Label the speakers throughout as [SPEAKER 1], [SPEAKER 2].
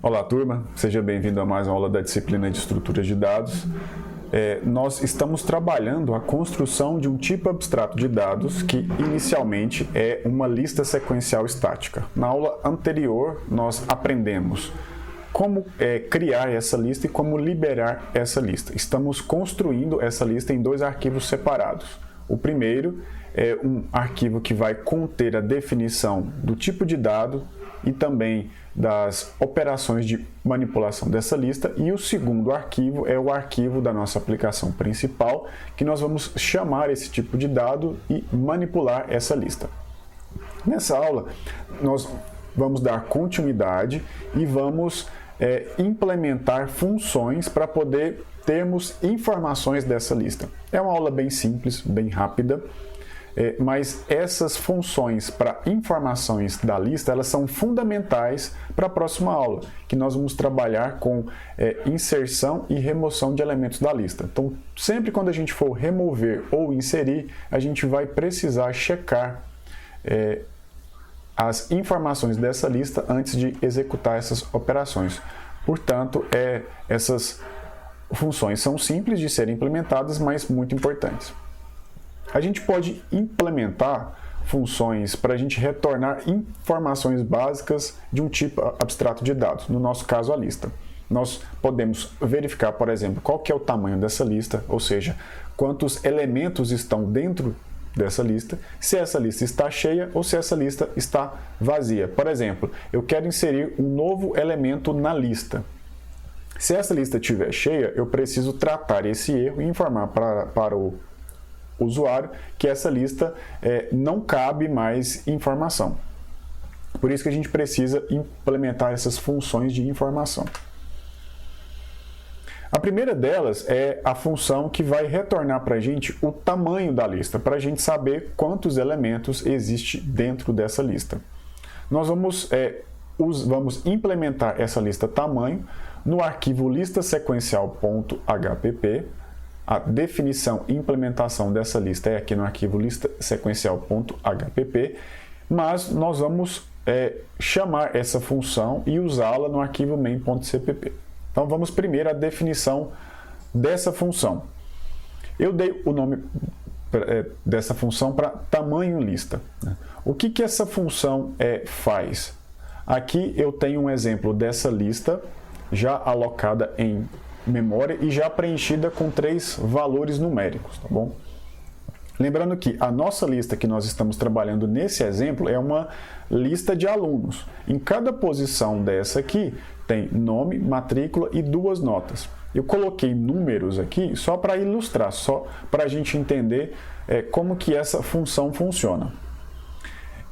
[SPEAKER 1] Olá, turma. Seja bem-vindo a mais uma aula da disciplina de estruturas de dados. Nós estamos trabalhando a construção de um tipo abstrato de dados que inicialmente é uma lista sequencial estática. Na aula anterior, nós aprendemos como criar essa lista e como liberar essa lista. Estamos construindo essa lista em dois arquivos separados. O primeiro é um arquivo que vai conter a definição do tipo de dado e também das operações de manipulação dessa lista, e o segundo arquivo é o arquivo da nossa aplicação principal, que nós vamos chamar esse tipo de dado e manipular essa lista. Nessa aula, nós vamos dar continuidade e vamos implementar funções para poder termos informações dessa lista. É uma aula bem simples, bem rápida. Mas essas funções para informações da lista, elas são fundamentais para a próxima aula, que nós vamos trabalhar com inserção e remoção de elementos da lista. Então, sempre quando a gente for remover ou inserir, a gente vai precisar checar as informações dessa lista antes de executar essas operações. Portanto, essas funções são simples de serem implementadas, mas muito importantes. A gente pode implementar funções para a gente retornar informações básicas de um tipo abstrato de dados, no nosso caso a lista. Nós podemos verificar, por exemplo, qual que é o tamanho dessa lista, ou seja, quantos elementos estão dentro dessa lista, se essa lista está cheia ou se essa lista está vazia. Por exemplo, eu quero inserir um novo elemento na lista. Se essa lista estiver cheia, eu preciso tratar esse erro e informar para o usuário que essa lista não cabe mais informação. Por isso que a gente precisa implementar essas funções de informação. A primeira delas é a função que vai retornar para a gente o tamanho da lista, para a gente saber quantos elementos existe dentro dessa lista. Nós vamos implementar essa lista tamanho no arquivo listasequencial.hpp. A definição e implementação dessa lista é aqui no arquivo listasequencial.hpp, mas nós vamos chamar essa função e usá-la no arquivo main.cpp. Então vamos primeiro à definição dessa função. Eu dei o nome dessa função para tamanho lista. O que essa função faz? Aqui eu tenho um exemplo dessa lista já alocada em memória e já preenchida com 3 valores numéricos, tá bom? Lembrando que a nossa lista que nós estamos trabalhando nesse exemplo é uma lista de alunos. Em cada posição dessa aqui tem nome, matrícula e 2 notas. Eu coloquei números aqui só para ilustrar, só para a gente entender como que essa função funciona.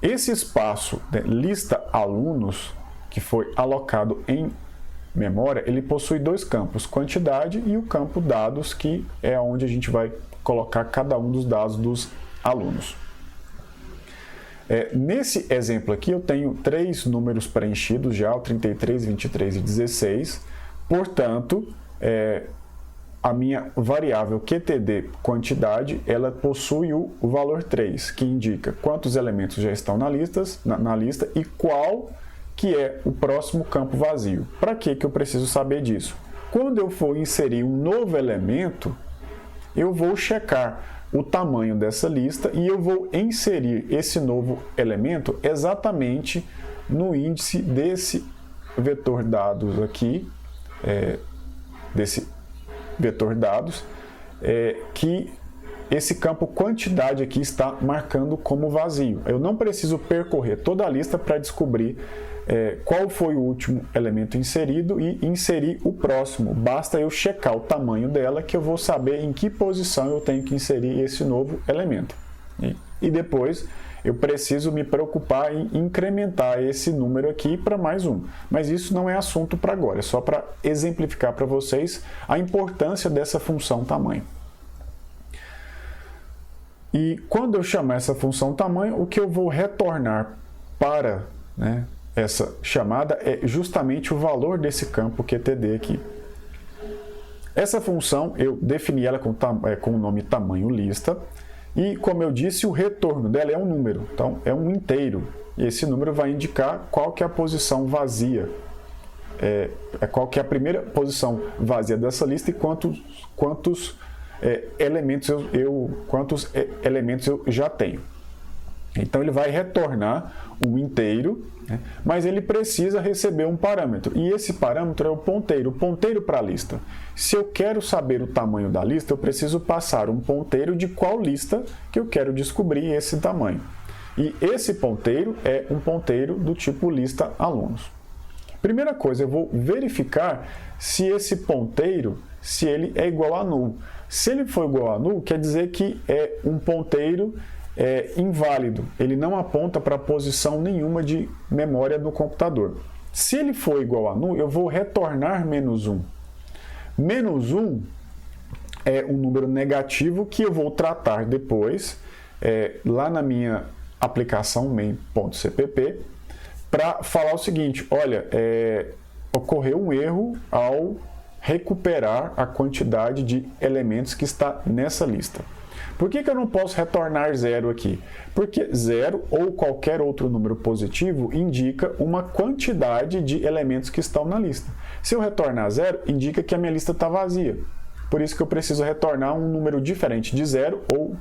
[SPEAKER 1] Esse espaço lista alunos que foi alocado em memória, ele possui 2 campos, quantidade e o campo dados, que é onde a gente vai colocar cada um dos dados dos alunos. Nesse exemplo aqui eu tenho 3 números preenchidos já, o 33, 23 e 16, portanto, a minha variável QTD quantidade, ela possui o valor 3, que indica quantos elementos já estão na lista e qual que é o próximo campo vazio. Para que eu preciso saber disso? Quando eu for inserir um novo elemento, eu vou checar o tamanho dessa lista e eu vou inserir esse novo elemento exatamente no índice desse vetor dados aqui, que esse campo quantidade aqui está marcando como vazio. Eu não preciso percorrer toda a lista para descobrir qual foi o último elemento inserido e inserir o próximo. Basta eu checar o tamanho dela que eu vou saber em que posição eu tenho que inserir esse novo elemento. E depois eu preciso me preocupar em incrementar esse número aqui para mais um. Mas isso não é assunto para agora, é só para exemplificar para vocês a importância dessa função tamanho. E quando eu chamar essa função tamanho, o que eu vou retornar para essa chamada é justamente o valor desse campo QTD aqui. Essa função eu defini ela com o nome tamanho lista e, como eu disse, o retorno dela é um número, então é um inteiro. E esse número vai indicar qual que é a posição vazia qual que é a primeira posição vazia dessa lista e quantos elementos eu já tenho. Então ele vai retornar um inteiro, né? Mas ele precisa receber um parâmetro. E esse parâmetro é o ponteiro para a lista. Se eu quero saber o tamanho da lista, eu preciso passar um ponteiro de qual lista que eu quero descobrir esse tamanho. E esse ponteiro é um ponteiro do tipo lista alunos. Primeira coisa, eu vou verificar se esse ponteiro, se ele é igual a null. Se ele for igual a null, quer dizer que é um ponteiro inválido. Ele não aponta para posição nenhuma de memória no computador. Se ele for igual a null, eu vou retornar -1. -1 é um número negativo que eu vou tratar depois, lá na minha aplicação main.cpp, para falar o seguinte: olha, ocorreu um erro ao recuperar a quantidade de elementos que está nessa lista. Por que eu não posso retornar 0 aqui? Porque 0 ou qualquer outro número positivo indica uma quantidade de elementos que estão na lista. Se eu retornar 0, indica que a minha lista está vazia. Por isso que eu preciso retornar um número diferente de 0 ou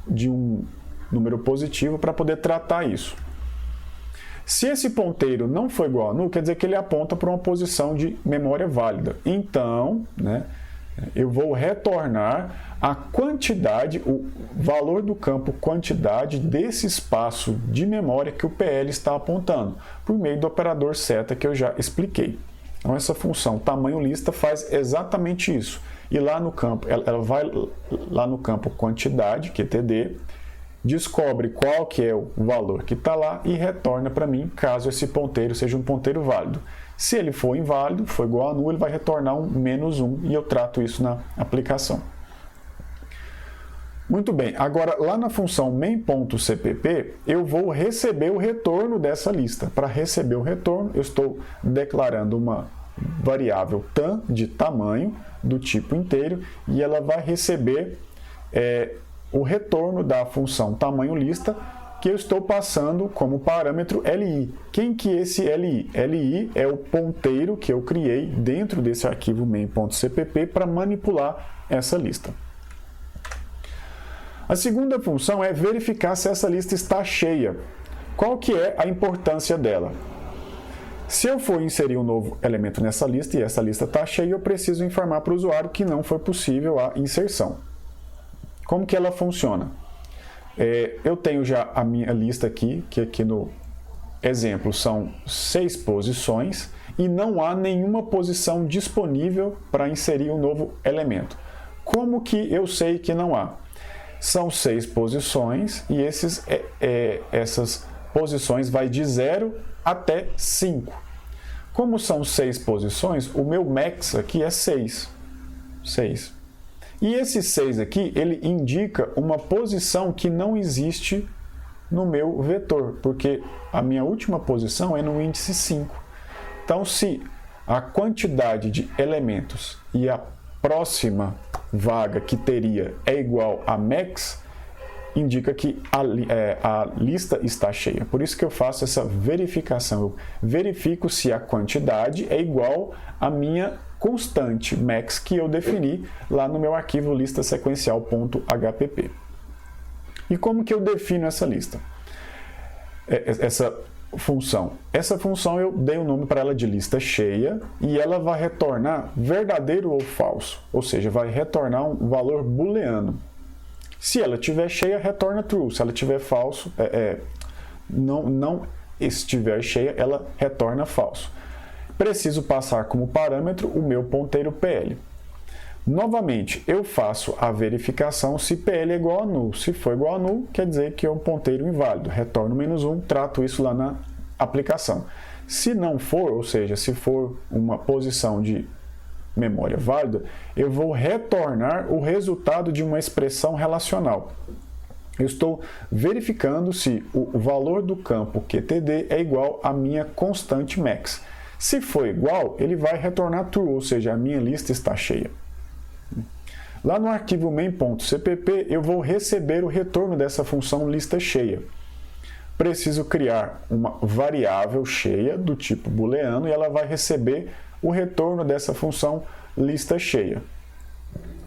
[SPEAKER 1] de um número positivo para poder tratar isso. Se esse ponteiro não for igual a null, quer dizer que ele aponta para uma posição de memória válida. Então, né, eu vou retornar a quantidade, o valor do campo quantidade desse espaço de memória que o PL está apontando, por meio do operador seta que eu já expliquei. Então, essa função tamanho lista faz exatamente isso. E lá no campo, ela vai lá no campo quantidade, QTD, descobre qual que é o valor que está lá e retorna para mim, caso esse ponteiro seja um ponteiro válido. Se ele for inválido, for igual a null, ele vai retornar um -1 e eu trato isso na aplicação. Muito bem, agora lá na função main.cpp, eu vou receber o retorno dessa lista. Para receber o retorno, eu estou declarando uma variável tam de tamanho do tipo inteiro e ela vai receber o retorno da função tamanho lista que eu estou passando como parâmetro li. Quem que é esse li? Li é o ponteiro que eu criei dentro desse arquivo main.cpp para manipular essa lista. A segunda função é verificar se essa lista está cheia. Qual que é a importância dela? Se eu for inserir um novo elemento nessa lista e essa lista está cheia, eu preciso informar para o usuário que não foi possível a inserção. Como que ela funciona? Eu tenho já a minha lista aqui, que aqui no exemplo são 6 posições, e não há nenhuma posição disponível para inserir um novo elemento. Como que eu sei que não há? São 6 posições e essas posições vai de 0 até 5. Como são 6 posições, o meu max aqui é 6. E esse 6 aqui, ele indica uma posição que não existe no meu vetor, porque a minha última posição é no índice 5. Então, se a quantidade de elementos e a próxima vaga que teria é igual a max, indica que a lista está cheia. Por isso que eu faço essa verificação. Eu verifico se a quantidade é igual à minha constante max que eu defini lá no meu arquivo lista sequencial.hpp. E como que eu defino essa lista? Essa função. Essa função eu dei o nome para ela de lista cheia e ela vai retornar verdadeiro ou falso, ou seja, vai retornar um valor booleano. Se ela estiver cheia, retorna true. Se ela estiver falso, não estiver cheia, ela retorna falso. Preciso passar como parâmetro o meu ponteiro PL. Novamente, eu faço a verificação se PL é igual a null. Se for igual a null, quer dizer que é um ponteiro inválido. Retorno -1, trato isso lá na aplicação. Se não for, ou seja, se for uma posição de memória válida, eu vou retornar o resultado de uma expressão relacional. Eu estou verificando se o valor do campo QTD é igual à minha constante max. Se for igual, ele vai retornar true, ou seja, a minha lista está cheia. Lá no arquivo main.cpp, eu vou receber o retorno dessa função lista cheia. preciso criar uma variável cheia do tipo booleano e ela vai receber o retorno dessa função lista cheia.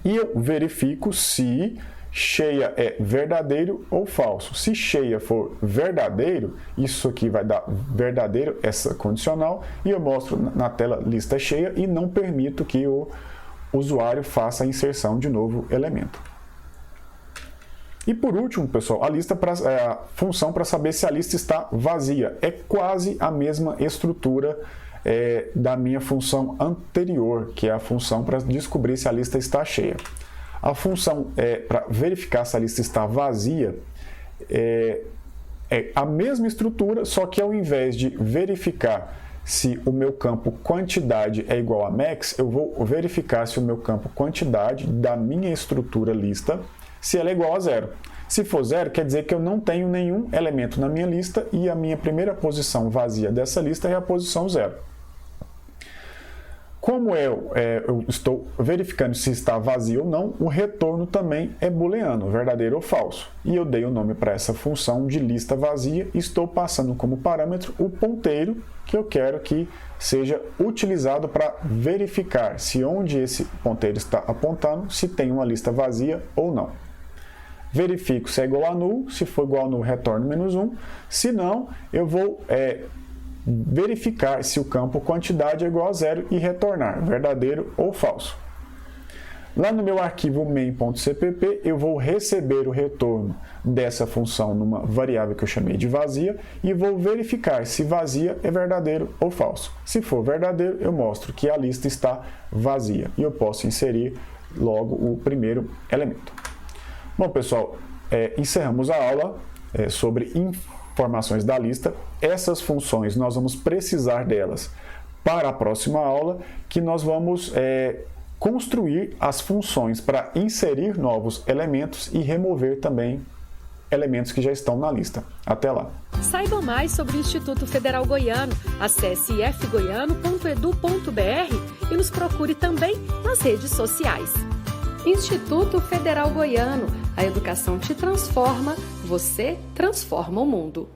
[SPEAKER 1] E eu verifico se cheia é verdadeiro ou falso. Se cheia for verdadeiro, isso aqui vai dar verdadeiro, essa condicional, e eu mostro na tela lista cheia e não permito que o usuário faça a inserção de novo elemento. E por último, pessoal, a função para saber se a lista está vazia. É quase a mesma estrutura da minha função anterior, que é a função para descobrir se a lista está cheia. A função para verificar se a lista está vazia é a mesma estrutura, só que ao invés de verificar se o meu campo quantidade é igual a max, eu vou verificar se o meu campo quantidade da minha estrutura lista, se ela é igual a zero. Se for zero, quer dizer que eu não tenho nenhum elemento na minha lista e a minha primeira posição vazia dessa lista é a posição zero. Como eu estou verificando se está vazio ou não, o retorno também é booleano, verdadeiro ou falso. E eu dei o nome para essa função de lista vazia e estou passando como parâmetro o ponteiro que eu quero que seja utilizado para verificar se onde esse ponteiro está apontando, se tem uma lista vazia ou não. Verifico se é igual a null, se for igual a null, retorno -1. Se não, eu vou verificar se o campo quantidade é igual a zero e retornar verdadeiro ou falso. Lá no meu arquivo main.cpp, eu vou receber o retorno dessa função numa variável que eu chamei de vazia e vou verificar se vazia é verdadeiro ou falso. Se for verdadeiro, eu mostro que a lista está vazia e eu posso inserir logo o primeiro elemento. Bom, pessoal, encerramos a aula sobre informações da lista. Essas funções nós vamos precisar delas para a próxima aula, que nós vamos construir as funções para inserir novos elementos e remover também elementos que já estão na lista. Até lá!
[SPEAKER 2] Saiba mais sobre o Instituto Federal Goiano. Acesse ifgoiano.edu.br e nos procure também nas redes sociais. Instituto Federal Goiano. A educação te transforma, você transforma o mundo.